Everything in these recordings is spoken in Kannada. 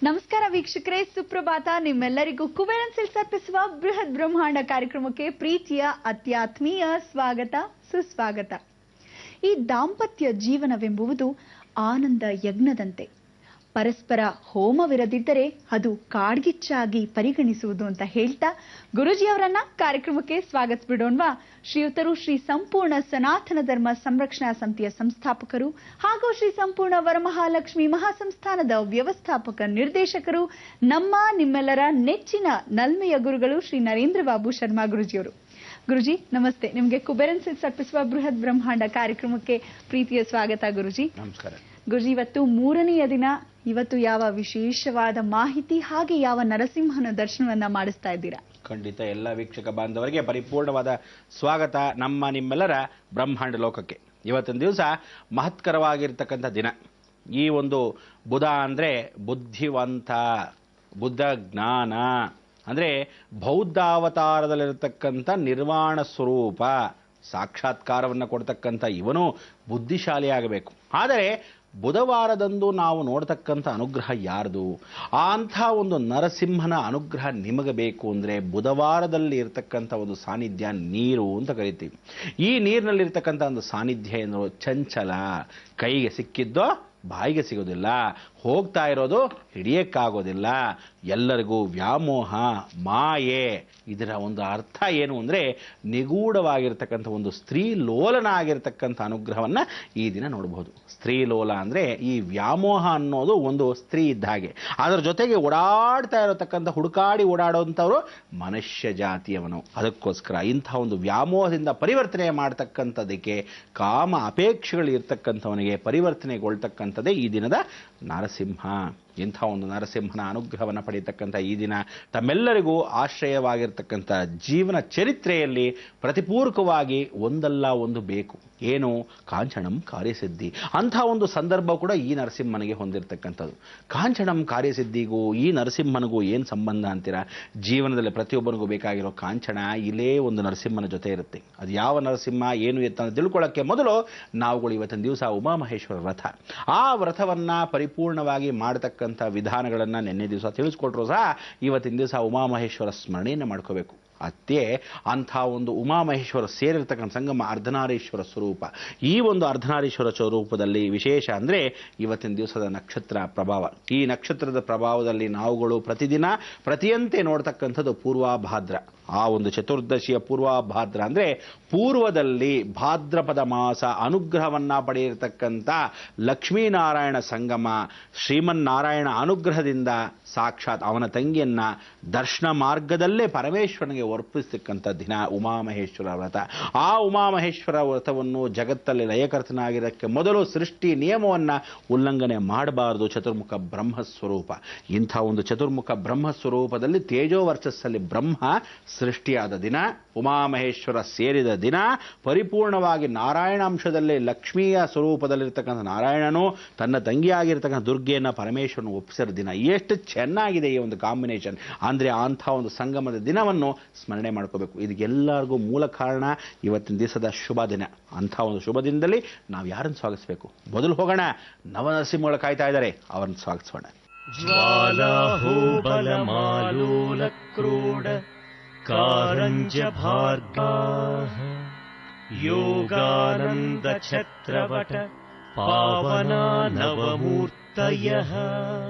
ನಮಸ್ಕಾರ ವೀಕ್ಷಕರೇ, ಸುಪ್ರಭಾತ. ನಿಮ್ಮೆಲ್ಲರಿಗೂ ಕುಬೇರನ್ ಸಿಲ್ಕ್ಸ್ ಅರ್ಪಿಸುವ ಬೃಹತ್ ಬ್ರಹ್ಮಾಂಡ ಕಾರ್ಯಕ್ರಮಕ್ಕೆ ಪ್ರೀತಿಯ ಅತ್ಯಾತ್ಮೀಯ ಸ್ವಾಗತ, ಸುಸ್ವಾಗತ. ಈ ದಾಂಪತ್ಯ ಜೀವನವೆಂಬುವುದು ಆನಂದ ಯಜ್ಞದಂತೆ. ಪರಸ್ಪರ ಹೋಮವಿರದಿದ್ದರೆ ಅದು ಕಾಡ್ಗಿಚ್ಚಾಗಿ ಪರಿಗಣಿಸುವುದು ಅಂತ ಹೇಳ್ತಾ ಗುರುಜಿಯವರನ್ನ ಕಾರ್ಯಕ್ರಮಕ್ಕೆ ಸ್ವಾಗತಿಸ್ಬಿಡೋಣವಾ. ಶ್ರೀಯುತರು ಶ್ರೀ ಸಂಪೂರ್ಣ ಸನಾತನ ಧರ್ಮ ಸಂರಕ್ಷಣಾ ಸಮಿತಿಯ ಸಂಸ್ಥಾಪಕರು ಹಾಗೂ ಶ್ರೀ ಸಂಪೂರ್ಣ ವರಮಹಾಲಕ್ಷ್ಮಿ ಮಹಾಸಂಸ್ಥಾನದ ವ್ಯವಸ್ಥಾಪಕ ನಿರ್ದೇಶಕರು, ನಿಮ್ಮೆಲ್ಲರ ನೆಚ್ಚಿನ ನಲ್ಮೆಯ ಗುರುಗಳು ಶ್ರೀ ನರೇಂದ್ರ ಬಾಬು ಶರ್ಮಾ ಗುರುಜಿಯವರು. ಗುರುಜಿ ನಮಸ್ತೆ. ನಿಮಗೆ ಕುಬೇರನ್ ಸಿಲ್ಕ್ಸ್ ಅರ್ಪಿಸುವ ಬೃಹತ್ ಬ್ರಹ್ಮಾಂಡ ಕಾರ್ಯಕ್ರಮಕ್ಕೆ ಪ್ರೀತಿಯ ಸ್ವಾಗತ ಗುರುಜಿ. ನಮಸ್ಕಾರ ಗುರುಜಿ. ಇವತ್ತು ಮೂರನೆಯ ದಿನ. ಇವತ್ತು ಯಾವ ವಿಶೇಷವಾದ ಮಾಹಿತಿ ಹಾಗೆ ಯಾವ ನರಸಿಂಹನ ದರ್ಶನವನ್ನ ಮಾಡಿಸ್ತಾ ಇದ್ದೀರಾ? ಖಂಡಿತ ಎಲ್ಲ ವೀಕ್ಷಕ ಬಾಂಧವರಿಗೆ ಪರಿಪೂರ್ಣವಾದ ಸ್ವಾಗತ ನಿಮ್ಮೆಲ್ಲರ ಬ್ರಹ್ಮಾಂಡ ಲೋಕಕ್ಕೆ. ಇವತ್ತಿನ ದಿವಸ ಮಹತ್ಕರವಾಗಿರ್ತಕ್ಕಂಥ ದಿನ. ಈ ಒಂದು ಬುಧ ಅಂದ್ರೆ ಬುದ್ಧಿವಂತ, ಬುದ್ಧ ಜ್ಞಾನ ಅಂದ್ರೆ ಬೌದ್ಧಾವತಾರದಲ್ಲಿರತಕ್ಕಂಥ ನಿರ್ವಾಣ ಸ್ವರೂಪ ಸಾಕ್ಷಾತ್ಕಾರವನ್ನು ಕೊಡ್ತಕ್ಕಂಥ ಇವನು ಬುದ್ಧಿಶಾಲಿಯಾಗಬೇಕು. ಆದರೆ ಬುಧವಾರದಂದು ನಾವು ನೋಡ್ತಕ್ಕಂಥ ಅನುಗ್ರಹ ಯಾರ್ದು? ಅಂಥ ಒಂದು ನರಸಿಂಹನ ಅನುಗ್ರಹ ನಿಮಗೆ ಬೇಕು ಅಂದರೆ ಬುಧವಾರದಲ್ಲಿ ಇರತಕ್ಕಂಥ ಒಂದು ಸಾನ್ನಿಧ್ಯ ನೀರು ಅಂತ ಕರಿತೀವಿ. ಈ ನೀರಿನಲ್ಲಿರ್ತಕ್ಕಂಥ ಒಂದು ಸಾನ್ನಿಧ್ಯ ಏನು? ಚಂಚಲ, ಕೈಗೆ ಸಿಕ್ಕಿದ್ದೋ ಬಾಯಿಗೆ ಸಿಗೋದಿಲ್ಲ, ಹೋಗ್ತಾ ಇರೋದು ಹಿಡಿಯಕ್ಕಾಗೋದಿಲ್ಲ, ಎಲ್ಲರಿಗೂ ವ್ಯಾಮೋಹ, ಮಾಯೆ. ಇದರ ಒಂದು ಅರ್ಥ ಏನು ಅಂದರೆ ನಿಗೂಢವಾಗಿರ್ತಕ್ಕಂಥ ಒಂದು ಸ್ತ್ರೀಲೋಲನ ಆಗಿರ್ತಕ್ಕಂಥ ಅನುಗ್ರಹವನ್ನು ಈ ದಿನ ನೋಡಬಹುದು. ಸ್ತ್ರೀಲೋಲ ಅಂದರೆ ಈ ವ್ಯಾಮೋಹ ಅನ್ನೋದು ಒಂದು ಸ್ತ್ರೀ ಇದ್ದ ಹಾಗೆ. ಅದರ ಜೊತೆಗೆ ಓಡಾಡ್ತಾ ಇರತಕ್ಕಂಥ ಹುಡುಕಾಡಿ ಓಡಾಡುವಂಥವರು ಮನುಷ್ಯ ಜಾತಿಯವನು. ಅದಕ್ಕೋಸ್ಕರ ಇಂಥ ಒಂದು ವ್ಯಾಮೋಹದಿಂದ ಪರಿವರ್ತನೆ ಮಾಡ್ತಕ್ಕಂಥದಕ್ಕೆ, ಕಾಮ ಅಪೇಕ್ಷೆಗಳು ಇರ್ತಕ್ಕಂಥವನಿಗೆ ಪರಿವರ್ತನೆಗೊಳ್ತಕ್ಕಂಥದ್ದೇ ಈ ದಿನದ ನರಸಿಂಹ. ಇಂಥ ಒಂದು ನರಸಿಂಹನ ಅನುಗ್ರಹವನ್ನು ಪಡೆಯತಕ್ಕಂಥ ಈ ದಿನ ತಮ್ಮೆಲ್ಲರಿಗೂ ಆಶ್ರಯವಾಗಿರ್ತಕ್ಕಂಥ ಜೀವನ ಚರಿತ್ರೆಯಲ್ಲಿ ಪ್ರತಿಪೂರಕವಾಗಿ ಒಂದಲ್ಲ ಒಂದು ಬೇಕು. ಏನು? ಕಾಂಚನಂ ಕಾರ್ಯಸಿದ್ಧಿ. ಅಂಥ ಒಂದು ಸಂದರ್ಭ ಕೂಡ ಈ ನರಸಿಂಹನಿಗೆ ಹೊಂದಿರತಕ್ಕಂಥದ್ದು. ಕಾಂಚನಂ ಕಾರ್ಯಸಿದ್ಧಿಗೂ ಈ ನರಸಿಂಹನಿಗೂ ಏನು ಸಂಬಂಧ ಅಂತೀರಾ? ಜೀವನದಲ್ಲಿ ಪ್ರತಿಯೊಬ್ಬನಿಗೂ ಬೇಕಾಗಿರೋ ಕಾಂಚನ ಇಲ್ಲೇ ಒಂದು ನರಸಿಂಹನ ಜೊತೆ ಇರುತ್ತೆ. ಅದು ಯಾವ ನರಸಿಂಹ ಏನು ಅಂತ ತಿಳ್ಕೊಳ್ಳೋಕ್ಕೆ ಮೊದಲು ನಾವುಗಳು ಇವತ್ತಿನ ದಿವಸ ಉಮಾಮಹೇಶ್ವರ ವ್ರತ, ಆ ವ್ರತವನ್ನು ಪರಿಪೂರ್ಣವಾಗಿ ಮಾಡತಕ್ಕ ವಿಧಾನಗಳನ್ನು ನಿನ್ನೆ ದಿವಸ ತಿಳಿಸ್ಕೊಟ್ರು ಸಹ ಇವತ್ತಿನ ದಿವಸ ಉಮಾಮಹೇಶ್ವರ ಸ್ಮರಣೆಯನ್ನು ಮಾಡ್ಕೋಬೇಕು. ಅತ್ತೆ ಅಂಥ ಒಂದು ಉಮಾಮಹೇಶ್ವರ ಸೇರಿರ್ತಕ್ಕಂಥ ಸಂಗಮ ಅರ್ಧನಾರೀಶ್ವರ ಸ್ವರೂಪ. ಈ ಒಂದು ಅರ್ಧನಾರೀಶ್ವರ ಸ್ವರೂಪದಲ್ಲಿ ವಿಶೇಷ ಅಂದರೆ ಇವತ್ತಿನ ದಿವಸದ ನಕ್ಷತ್ರ ಪ್ರಭಾವ. ಈ ನಕ್ಷತ್ರದ ಪ್ರಭಾವದಲ್ಲಿ ನಾವುಗಳು ಪ್ರತಿದಿನ ಪ್ರತಿಯಂತೆ ನೋಡ್ತಕ್ಕಂಥದ್ದು ಪೂರ್ವಭಾದ್ರ. ಆ ಒಂದು ಚತುರ್ದಶಿಯ ಪೂರ್ವಭಾದ್ರ ಅಂದರೆ ಪೂರ್ವದಲ್ಲಿ ಭಾದ್ರಪದ ಮಾಸ ಅನುಗ್ರಹವನ್ನು ಪಡೆಯಿರತಕ್ಕಂಥ ಲಕ್ಷ್ಮೀನಾರಾಯಣ ಸಂಗಮ. ಶ್ರೀಮನ್ನಾರಾಯಣ ಅನುಗ್ರಹದಿಂದ ಸಾಕ್ಷಾತ್ ಅವನ ತಂಗಿಯನ್ನ ದರ್ಶನ ಮಾರ್ಗದಲ್ಲೇ ಪರಮೇಶ್ವರನಿಗೆ ಅರ್ಪಿಸ್ತಕ್ಕಂಥ ದಿನ ಉಮಾಮಹೇಶ್ವರ ವ್ರತ. ಆ ಉಮಾಮಹೇಶ್ವರ ವ್ರತವನ್ನು ಜಗತ್ತಲ್ಲಿ ಲಯಕರ್ತನಾಗಿರೋಕ್ಕೆ ಮೊದಲು ಸೃಷ್ಟಿ ನಿಯಮವನ್ನು ಉಲ್ಲಂಘನೆ ಮಾಡಬಾರದು. ಚತುರ್ಮುಖ ಬ್ರಹ್ಮಸ್ವರೂಪ. ಇಂಥ ಒಂದು ಚತುರ್ಮುಖ ಬ್ರಹ್ಮಸ್ವರೂಪದಲ್ಲಿ ತೇಜೋವರ್ಚಸ್ಸಲ್ಲಿ ಬ್ರಹ್ಮ ಸೃಷ್ಟಿಯಾದ ದಿನ, ಉಮಾಮಹೇಶ್ವರ ಸೇರಿದ ದಿನ, ಪರಿಪೂರ್ಣವಾಗಿ ನಾರಾಯಣಾಂಶದಲ್ಲಿ ಲಕ್ಷ್ಮೀಯ ಸ್ವರೂಪದಲ್ಲಿರ್ತಕ್ಕಂಥ ನಾರಾಯಣನು ತನ್ನ ತಂಗಿಯಾಗಿರ್ತಕ್ಕಂಥ ದುರ್ಗೆಯನ್ನು ಪರಮೇಶ್ವರನ ಒಪ್ಪಿಸಿದ ದಿನ. ಎಷ್ಟು ಚೆನ್ನಾಗಿದೆ ಈ ಒಂದು ಕಾಂಬಿನೇಷನ್ ಅಂದರೆ ಅಂಥ ಒಂದು ಸಂಗಮದ ದಿನವನ್ನು ಸ್ಮರಣೆ ಮಾಡ್ಕೋಬೇಕು. ಇದಕ್ಕೆಲ್ಲರಿಗೂ ಮೂಲ ಕಾರಣ ಇವತ್ತಿನ ದಿವಸದ ಶುಭ ದಿನ. ಅಂಥ ಒಂದು ಶುಭ ದಿನದಲ್ಲಿ ನಾವು ಯಾರನ್ನು ಸ್ವಾಗತಿಸಬೇಕು? ಮೊದಲು ಹೋಗೋಣ, ನವನರಸಿಂಹಗಳು ಕಾಯ್ತಾ ಇದ್ದಾರೆ, ಅವರನ್ನು ಸ್ವಾಗತಿಸೋಣ. ಜ್ವಾಲಾಹೋಬಲಮಾಲೋಲಕ್ರೋಡ ಕಾರಂಜ ಭಾರ್ಗಾಃ ಯೋಗಾನಂದ ಛತ್ರವಟ ಪಾವನಾ ನವಮೂರ್ತಯಃ.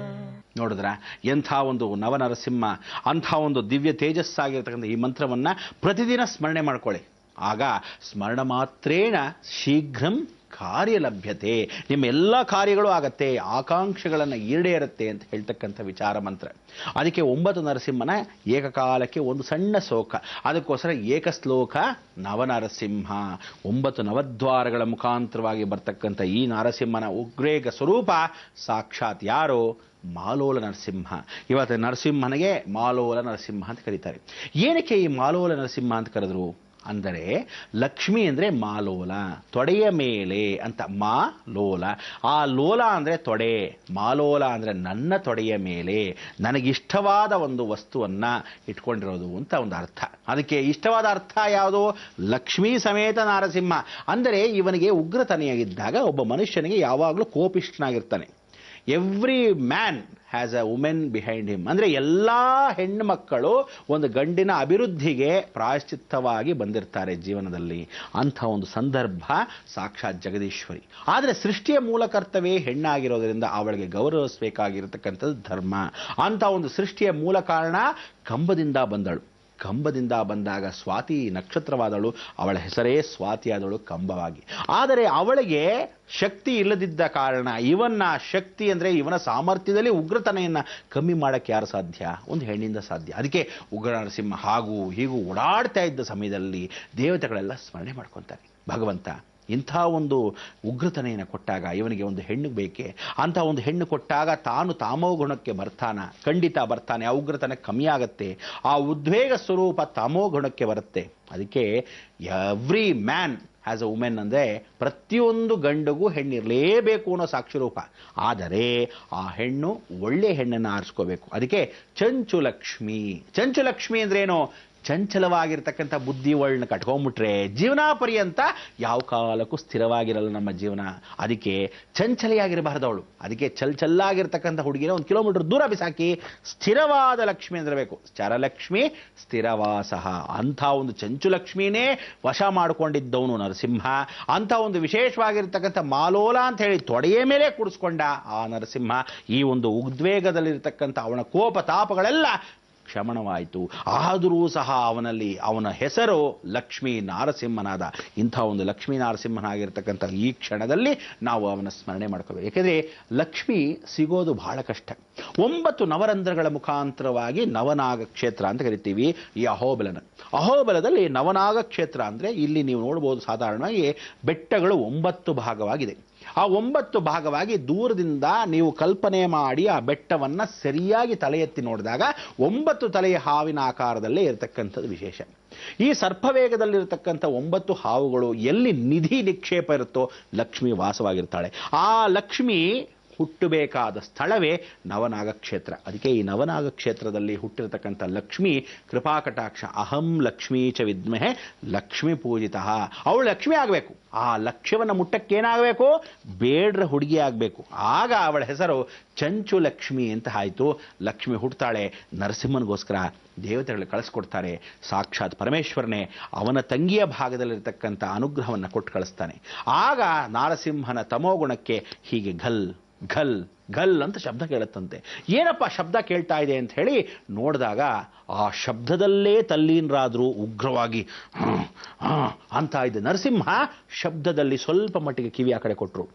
ನೋಡಿದ್ರ ಎಂಥ ಒಂದು ನವನರಸಿಂಹ, ಅಂಥ ಒಂದು ದಿವ್ಯ ತೇಜಸ್ಸಾಗಿರ್ತಕ್ಕಂಥ ಈ ಮಂತ್ರವನ್ನು ಪ್ರತಿದಿನ ಸ್ಮರಣೆ ಮಾಡ್ಕೊಳ್ಳಿ. ಆಗ ಸ್ಮರಣ ಮಾತ್ರೇಣ ಶೀಘ್ರಂ ಕಾರ್ಯಲಭ್ಯತೆ. ನಿಮ್ಮ ಎಲ್ಲ ಕಾರ್ಯಗಳು ಆಗತ್ತೆ, ಆಕಾಂಕ್ಷೆಗಳನ್ನು ಈಡೇರುತ್ತೆ ಅಂತ ಹೇಳ್ತಕ್ಕಂಥ ವಿಚಾರ ಮಂತ್ರ. ಅದಕ್ಕೆ 9 ನರಸಿಂಹನ ಏಕಕಾಲಕ್ಕೆ ಒಂದು ಸಣ್ಣ ಶ್ಲೋಕ. ಅದಕ್ಕೋಸ್ಕರ ಏಕಶ್ಲೋಕ ನವನರಸಿಂಹ. 9 ನವದ್ವಾರಗಳ ಮುಖಾಂತರವಾಗಿ ಬರ್ತಕ್ಕಂಥ ಈ ನರಸಿಂಹನ ಉಗ್ರೇಕ ಸ್ವರೂಪ ಸಾಕ್ಷಾತ್ ಯಾರು? ಮಾಲೋಲ ನರಸಿಂಹ. ಇವತ್ತು ನರಸಿಂಹನಿಗೆ ಮಾಲೋಲ ನರಸಿಂಹ ಅಂತ ಕರೀತಾರೆ. ಏನಕ್ಕೆ ಈ ಮಾಲೋಲ ನರಸಿಂಹ ಅಂತ ಕರೆದ್ರು ಅಂದರೆ ಲಕ್ಷ್ಮಿ ಅಂದರೆ ಮಾಲೋಲ, ತೊಡೆಯ ಮೇಲೆ ಅಂತ. ಮಾಲೋಲ, ಆ ಲೋಲ ಅಂದರೆ ತೊಡೆ, ಮಾಲೋಲ ಅಂದರೆ ನನ್ನ ತೊಡೆಯ ಮೇಲೆ ನನಗಿಷ್ಟವಾದ ಒಂದು ವಸ್ತುವನ್ನು ಇಟ್ಕೊಂಡಿರೋದು ಅಂತ ಒಂದು ಅರ್ಥ. ಅದಕ್ಕೆ ಇಷ್ಟವಾದ ಅರ್ಥ ಯಾವುದು? ಲಕ್ಷ್ಮೀ ಸಮೇತ ನರಸಿಂಹ. ಅಂದರೆ ಇವನಿಗೆ ಉಗ್ರತನೆಯಾಗಿದ್ದಾಗ ಒಬ್ಬ ಮನುಷ್ಯನಿಗೆ ಯಾವಾಗಲೂ ಕೋಪಿಷ್ಠನಾಗಿರ್ತಾನೆ. Every man has a women behind him. ಅಂದರೆ ಎಲ್ಲ ಹೆಣ್ಣು ಮಕ್ಕಳು ಒಂದು ಗಂಡಿನ ಅಭಿವೃದ್ಧಿಗೆ ಪ್ರಾಯಶ್ಚಿತ್ತವಾಗಿ ಬಂದಿರ್ತಾರೆ ಜೀವನದಲ್ಲಿ. ಅಂಥ ಒಂದು ಸಂದರ್ಭ ಸಾಕ್ಷಾತ್ ಜಗದೀಶ್ವರಿ. ಆದರೆ ಸೃಷ್ಟಿಯ ಮೂಲ ಕರ್ತವ್ಯ ಹೆಣ್ಣಾಗಿರೋದ್ರಿಂದ ಅವಳಿಗೆ ಗೌರವಿಸಬೇಕಾಗಿರತಕ್ಕಂಥದ್ದು ಧರ್ಮ. ಅಂಥ ಒಂದು ಸೃಷ್ಟಿಯ ಮೂಲ ಕಾರಣ ಕಂಬದಿಂದ ಬಂದಳು. ಕಂಬದಿಂದ ಬಂದಾಗ ಸ್ವಾತಿ ನಕ್ಷತ್ರವಾದಳು, ಅವಳ ಹೆಸರೇ ಸ್ವಾತಿಯಾದಳು ಕಂಬವಾಗಿ. ಆದರೆ ಅವಳಿಗೆ ಶಕ್ತಿ ಇಲ್ಲದಿದ್ದ ಕಾರಣ ಇವನ ಶಕ್ತಿ ಅಂದರೆ ಇವನ ಸಾಮರ್ಥ್ಯದಲ್ಲಿ ಉಗ್ರತನೆಯನ್ನು ಕಮ್ಮಿ ಮಾಡೋಕ್ಕೆ ಯಾರು ಸಾಧ್ಯ? ಒಂದು ಹೆಣ್ಣಿಂದ ಸಾಧ್ಯ. ಅದಕ್ಕೆ ಉಗ್ರ ನರಸಿಂಹ ಹಾಗೂ ಹೀಗೂ ಓಡಾಡ್ತಾ ಇದ್ದ ಸಮಯದಲ್ಲಿ ದೇವತೆಗಳೆಲ್ಲ ಸ್ಮರಣೆ ಮಾಡ್ಕೊತಾರೆ. ಭಗವಂತ ಇಂಥ ಒಂದು ಉಗ್ರತನೆಯನ್ನು ಕೊಟ್ಟಾಗ ಇವನಿಗೆ ಒಂದು ಹೆಣ್ಣು ಬೇಕೆ, ಅಂಥ ಒಂದು ಹೆಣ್ಣು ಕೊಟ್ಟಾಗ ತಾನು ತಾಮೋ ಗುಣಕ್ಕೆ ಬರ್ತಾನ, ಖಂಡಿತ ಬರ್ತಾನೆ. ಆ ಉಗ್ರತನ ಕಮ್ಮಿ ಆಗತ್ತೆ, ಆ ಉದ್ವೇಗ ಸ್ವರೂಪ ತಾಮೋ ಗುಣಕ್ಕೆ ಬರುತ್ತೆ. ಅದಕ್ಕೆ every man as a women ಅಂದರೆ ಪ್ರತಿಯೊಂದು ಗಂಡಿಗೂ ಹೆಣ್ಣಿರಲೇಬೇಕು ಅನ್ನೋ ಸಾಕ್ಷಿರೂಪ. ಆದರೆ ಆ ಹೆಣ್ಣು ಒಳ್ಳೆಯ ಹೆಣ್ಣನ್ನು ಆರಿಸ್ಕೋಬೇಕು. ಅದಕ್ಕೆ ಚಂಚುಲಕ್ಷ್ಮಿ. ಚಂಚುಲಕ್ಷ್ಮಿ ಅಂದ್ರೇನು? ಚಂಚಲವಾಗಿರ್ತಕ್ಕಂಥ ಬುದ್ಧಿ ಒಳ್ಳನ್ನ ಕಟ್ಕೊಂಡ್ಬಿಟ್ರೆ ಜೀವನ ಪರ್ಯಂತ ಯಾವ ಕಾಲಕ್ಕೂ ಸ್ಥಿರವಾಗಿರಲ್ಲ ನಮ್ಮ ಜೀವನ. ಅದಕ್ಕೆ ಚಂಚಲೆಯಾಗಿರಬಾರ್ದು ಅವಳು. ಅದಕ್ಕೆ ಚಲ್ಲಾಗಿರ್ತಕ್ಕಂಥ ಹುಡುಗಿನ 1 ಕಿಲೋಮೀಟರ್ ದೂರ ಬಿಸಾಕಿ ಸ್ಥಿರವಾದ ಲಕ್ಷ್ಮಿ ಅಂದಿರಬೇಕು. ಚರಲಕ್ಷ್ಮಿ ಸ್ಥಿರವಾಸಃ. ಅಂಥ ಒಂದು ಚಂಚುಲಕ್ಷ್ಮಿನೇ ವಶ ಮಾಡಿಕೊಂಡಿದ್ದವನು ನರಸಿಂಹ. ಅಂಥ ಒಂದು ವಿಶೇಷವಾಗಿರ್ತಕ್ಕಂಥ ಮಾಲೋಲ ಅಂತ ಹೇಳಿ ತೊಡೆಯ ಮೇಲೆ ಕೂಡಿಸ್ಕೊಂಡ ಆ ನರಸಿಂಹ ಈ ಒಂದು ಉದ್ವೇಗದಲ್ಲಿರ್ತಕ್ಕಂಥ ಅವನ ಕೋಪ ತಾಪಗಳೆಲ್ಲ ಕ್ಷಮಣವಾಯಿತು. ಆದರೂ ಸಹ ಅವನಲ್ಲಿ ಅವನ ಹೆಸರು ಲಕ್ಷ್ಮೀ ನಾರಸಿಂಹನಾದ. ಇಂಥ ಒಂದು ಲಕ್ಷ್ಮೀ ನಾರಸಿಂಹನಾಗಿರ್ತಕ್ಕಂಥ ಈ ಕ್ಷಣದಲ್ಲಿ ನಾವು ಅವನ ಸ್ಮರಣೆ ಮಾಡ್ಕೋಬೇಕು. ಯಾಕೆಂದರೆ ಲಕ್ಷ್ಮಿ ಸಿಗೋದು ಬಹಳ ಕಷ್ಟ. 9 ನವರಂಧ್ರಗಳ ಮುಖಾಂತರವಾಗಿ ನವನಾಗ ಕ್ಷೇತ್ರ ಅಂತ ಕರಿತೀವಿ ಈ ಅಹೋಬಲನ. ಅಹೋಬಲದಲ್ಲಿ ನವನಾಗ ಕ್ಷೇತ್ರ ಅಂದರೆ ಇಲ್ಲಿ ನೀವು ನೋಡ್ಬೋದು ಸಾಧಾರಣವಾಗಿ ಬೆಟ್ಟಗಳು 9 ಭಾಗವಾಗಿದೆ. ಆ 9 ಭಾಗವಾಗಿ ದೂರದಿಂದ ನೀವು ಕಲ್ಪನೆ ಮಾಡಿ ಆ ಬೆಟ್ಟವನ್ನು ಸರಿಯಾಗಿ ತಲೆ ಎತ್ತಿ ನೋಡಿದಾಗ 9 ತಲೆಯ ಹಾವಿನ ಆಕಾರದಲ್ಲೇ ಇರತಕ್ಕಂಥದ್ದು ವಿಶೇಷ. ಈ ಸರ್ಪವೇಗದಲ್ಲಿರತಕ್ಕಂಥ 9 ಹಾವುಗಳು ಎಲ್ಲಿ ನಿಧಿ ನಿಕ್ಷೇಪ ಇರುತ್ತೋ ಲಕ್ಷ್ಮಿ ವಾಸವಾಗಿರ್ತಾಳೆ. ಆ ಲಕ್ಷ್ಮಿ ಹುಟ್ಟಬೇಕಾದ ಸ್ಥಳವೇ ನವನಾಗ ಕ್ಷೇತ್ರ. ಅದಕ್ಕೆ ಈ ನವನಾಗ ಕ್ಷೇತ್ರದಲ್ಲಿ ಹುಟ್ಟಿರತಕ್ಕಂಥ ಲಕ್ಷ್ಮಿ ಕೃಪಾಕಟಾಕ್ಷ. ಅಹಂ ಲಕ್ಷ್ಮೀ ಚ ವಿದ್ಮಹೆ ಲಕ್ಷ್ಮೀ ಪೂಜಿತಃ. ಅವಳು ಲಕ್ಷ್ಮಿ ಆಗಬೇಕು. ಆ ಲಕ್ಷ್ಯವನ್ನು ಮುಟ್ಟಕ್ಕೇನಾಗಬೇಕು? ಬೇಡ್ರ ಹುಡುಗಿ ಆಗಬೇಕು. ಆಗ ಅವಳ ಹೆಸರು ಚಂಚು ಲಕ್ಷ್ಮಿ ಅಂತ ಆಯಿತು. ಲಕ್ಷ್ಮಿ ಹುಟ್ಟುತ್ತಾಳೆ. ನರಸಿಂಹನಿಗೋಸ್ಕರ ದೇವತೆಗಳು ಕಳಿಸ್ಕೊಡ್ತಾರೆ. ಸಾಕ್ಷಾತ್ ಪರಮೇಶ್ವರನೇ ಅವನ ತಂಗಿಯ ಭಾಗದಲ್ಲಿರ್ತಕ್ಕಂಥ ಅನುಗ್ರಹವನ್ನು ಕೊಟ್ಟು ಕಳಿಸ್ತಾನೆ. ಆಗ ನಾರಸಿಂಹನ ತಮೋಗುಣಕ್ಕೆ ಹೀಗೆ ಘಲ್ ಘಲ್ ಘಲ್ ಅಂತ ಶಬ್ದ ಕೇಳುತ್ತಂತೆ. ಏನಪ್ಪ ಶಬ್ದ ಕೇಳ್ತಾ ಇದೆ ಅಂತ ಹೇಳಿ ನೋಡಿದಾಗ ಆ ಶಬ್ದದಲ್ಲೇ ತಲ್ಲೀನರಾದರೂ ಉಗ್ರವಾಗಿ ಅಂತ ಇದೆ. ನರಸಿಂಹ ಶಬ್ದದಲ್ಲಿ ಸ್ವಲ್ಪ ಮಟ್ಟಿಗೆ ಕಿವಿ ಆ ಕಡೆ ಕೊಟ್ಟರು.